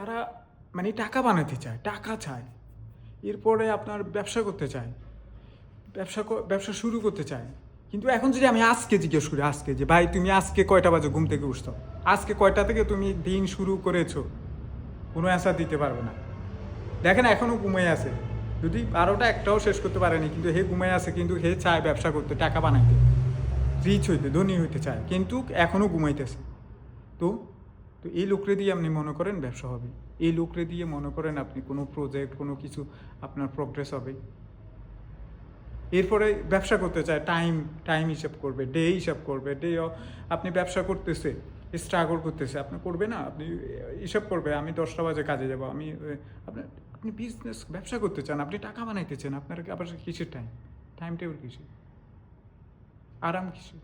তারা মানে টাকা বানাতে চায়, টাকা চায়। এরপরে আপনার ব্যবসা করতে চায়, ব্যবসা শুরু করতে চায়। কিন্তু এখন যদি আমি আজকে জিজ্ঞেস করি, আজকে যে ভাই তুমি আজকে কয়টা বাজে ঘুম থেকে উঠছো, আজকে কয়টা থেকে তুমি দিন শুরু করেছো, কোনো অ্যান্সার দিতে পারবে না। দেখেন এখনও ঘুমাই আছে, যদি 12টা একটাও শেষ করতে পারেনি, কিন্তু হে ঘুমাই আছে, কিন্তু হে চায় ব্যবসা করতে, টাকা বানাইতে, রিচ হইতে, ধনী হইতে চায়, কিন্তু এখনও ঘুমাইতেছে। তো তো এই লোকরে দিয়ে আপনি মনে করেন ব্যবসা হবে? এই লোকরে দিয়ে মনে করেন আপনি কোনো প্রজেক্ট, কোনো কিছু আপনার প্রগ্রেস হবে? এরপরে ব্যবসা করতে চায়, টাইম টাইম হিসাব করবে, ডে হিসাব করবে, আপনি ব্যবসা করতেছে, স্ট্রাগল করতেছে, আপনি করবে না, আপনি হিসাব করবে আমি 10টা বাজে কাজে যাব, আমি আপনার আপনি বিজনেস ব্যবসা করতে চান, আপনি টাকা বানাইতে চান, আপনার আবার কিসের টাইম, টাইম টেবিল কিসের, আরাম কিসের?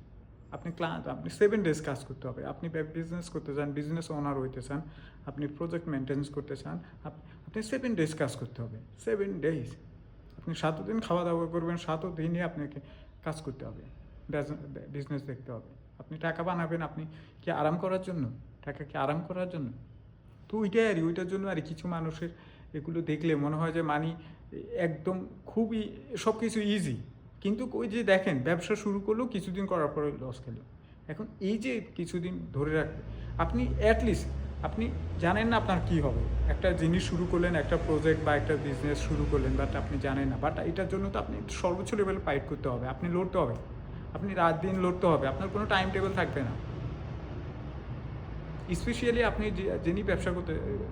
আপনি ক্লান্ত, আপনি 7 ডেজ কাজ করতে হবে, আপনি বিজনেস করতে চান, বিজনেস ওনার হইতে চান, আপনি প্রজেক্ট মেনটেন্স করতে চান, আপনি 7 ডেজ কাজ করতে হবে, 7 ডেজ। আপনি 7 দিন খাওয়া দাওয়া করবেন, 7 দিনই আপনাকে কাজ করতে হবে, বিজনেস দেখতে হবে। আপনি টাকা বানাবেন, আপনি কি আরাম করার জন্য? টাকা কি আরাম করার জন্য? তো ওইটাই আর ওইটার জন্য আর কিছু মানুষের এগুলো দেখলে মনে হয় যে একদম খুবই সব কিছু ইজি, কিন্তু ওই যে দেখেন ব্যবসা শুরু করলেও কিছুদিন করার পরে লস খেলো। এখন এই যে কিছুদিন ধরে রাখবে, আপনি অ্যাটলিস্ট আপনি জানেন না আপনার কী হবে, একটা জিনিস শুরু করলেন, একটা প্রজেক্ট বা একটা বিজনেস শুরু করলেন, বাট আপনি জানেন না, বাট এটার জন্য তো আপনি সর্বোচ্চ লেভেলে ফাইট করতে হবে, আপনি লড়তে হবে, আপনি রাত দিন লড়তে হবে, আপনার কোনো টাইম টেবিল থাকবে না। স্পেশালি আপনি যিনি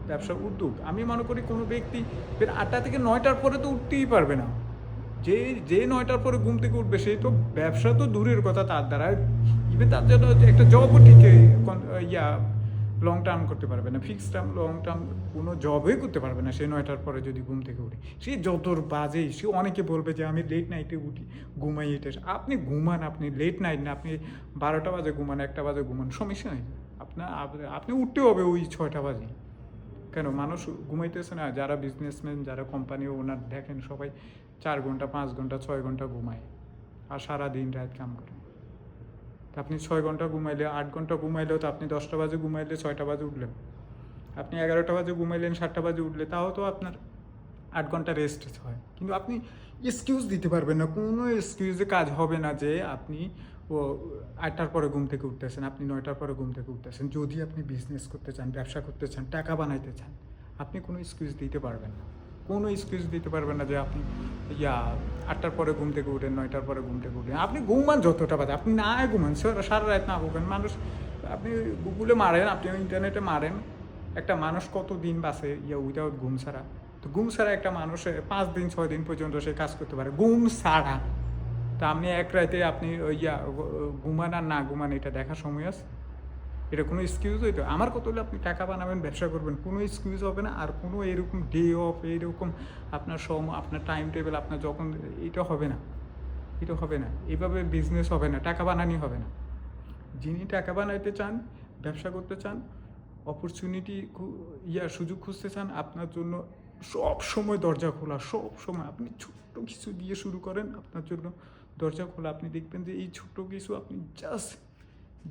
ব্যবসা উদ্যোগ, আমি মনে করি কোনো ব্যক্তি 8টা থেকে 9টার পরে তো উঠতেই পারবে না। যে যে 9টার পরে ঘুম থেকে উঠবে সে তো ব্যবসা তো দূরের কথা, তার দ্বারা ইভেন তার জন্য একটা জবও ঠিক ইয়া লং টার্ম করতে পারবে না, ফিক্সড টার্ম লং টার্ম কোনো জবই করতে পারবে না সে 9টার পরে যদি ঘুম থেকে উঠে। সে যতর বাজেই, সে অনেকে বলবে যে আমি লেট নাইটে উঠি, ঘুমাই, এটা আপনি ঘুমান, আপনি লেট নাইট না, আপনি 12টা বাজে ঘুমান, 1টা বাজে ঘুমান, সমস্যা নেই। আপনি উঠতে হবে ওই 6টা বাজে। কেন মানুষ ঘুমাইতেছে না? যারা বিজনেসম্যান, যারা কোম্পানি ওনার দেখেন সবাই 4 ঘন্টা, 5 ঘন্টা, 6 ঘন্টা ঘুমায়, আর সারাদিন রাত কাম করে। তা আপনি 6 ঘন্টা ঘুমাইলে, 8 ঘন্টা ঘুমাইলেও তো আপনি 10টা বাজে ঘুমাইলে 6টা বাজে উঠলেন, আপনি 11টা বাজে ঘুমাইলেন 7টা বাজে উঠলে, তাও তো আপনার 8 ঘন্টা রেস্ট হয়। কিন্তু আপনি এক্সকিউজ দিতে পারবেন না, কোনো এক্সকিউজে কাজ হবে না যে আপনি ও 8টার পরে ঘুম থেকে উঠতেছেন, আপনি 9টার পরে ঘুম থেকে উঠতেছেন। যদি আপনি বিজনেস করতে চান, ব্যবসা করতে চান, টাকা বানাইতে চান, আপনি কোনো এক্সকিউজ দিতে পারবেন না, কোনো এক্সকিউজ দিতে পারবেন না যে আপনি 8টার পরে ঘুম থেকে উঠেন, 9টার পরে ঘুম থেকে উঠেন। আপনি ঘুমান যতটা বাজে, আপনি না ঘুমান, সারা রাত না ঘুমান। মানুষ, আপনি গুগলে মারেন, আপনি ইন্টারনেটে মারেন, একটা মানুষ কত দিন বাঁচে উইদাউট ঘুম ছাড়া। তো ঘুম ছাড়া একটা মানুষ 5 দিন 6 দিন পর্যন্ত সে কাজ করতে পারে ঘুম ছাড়া। তা আপনি এক রাতে আপনি ঘুমান আর না ঘুমান এটা দেখার সময় আছে? এটা কোনো এক্সকিউজ হইতো? আমার কত হলে আপনি টাকা বানাবেন, ব্যবসা করবেন, কোনো এক্সকিউজ হবে না। আর কোনো এরকম ডে অফ, এরকম আপনার আপনার টাইম টেবিল আপনার যখন, এটা হবে না, এটা হবে না, এভাবে বিজনেস হবে না, টাকা বানানি হবে না। যিনি টাকা বানাইতে চান, ব্যবসা করতে চান, অপরচুনিটি সুযোগ খুঁজতে চান, আপনার জন্য সব সময় দরজা খোলা, সব সময়। আপনি ছোট্ট কিছু দিয়ে শুরু করেন, আপনার জন্য দরজা খোলা। আপনি দেখবেন যে এই ছোট্ট কিছু আপনি জাস্ট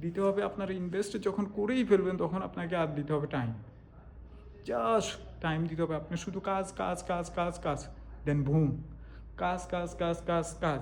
দিতে হবে, আপনার ইনভেস্ট যখন করেই ফেলবেন তখন আপনাকে আর দিতে হবে টাইম, জাস্ট টাইম দিতে হবে। আপনি শুধু কাজ কাজ কাজ কাজ কাজ, দেন বুম, কাজ কাজ কাজ কাজ কাজ,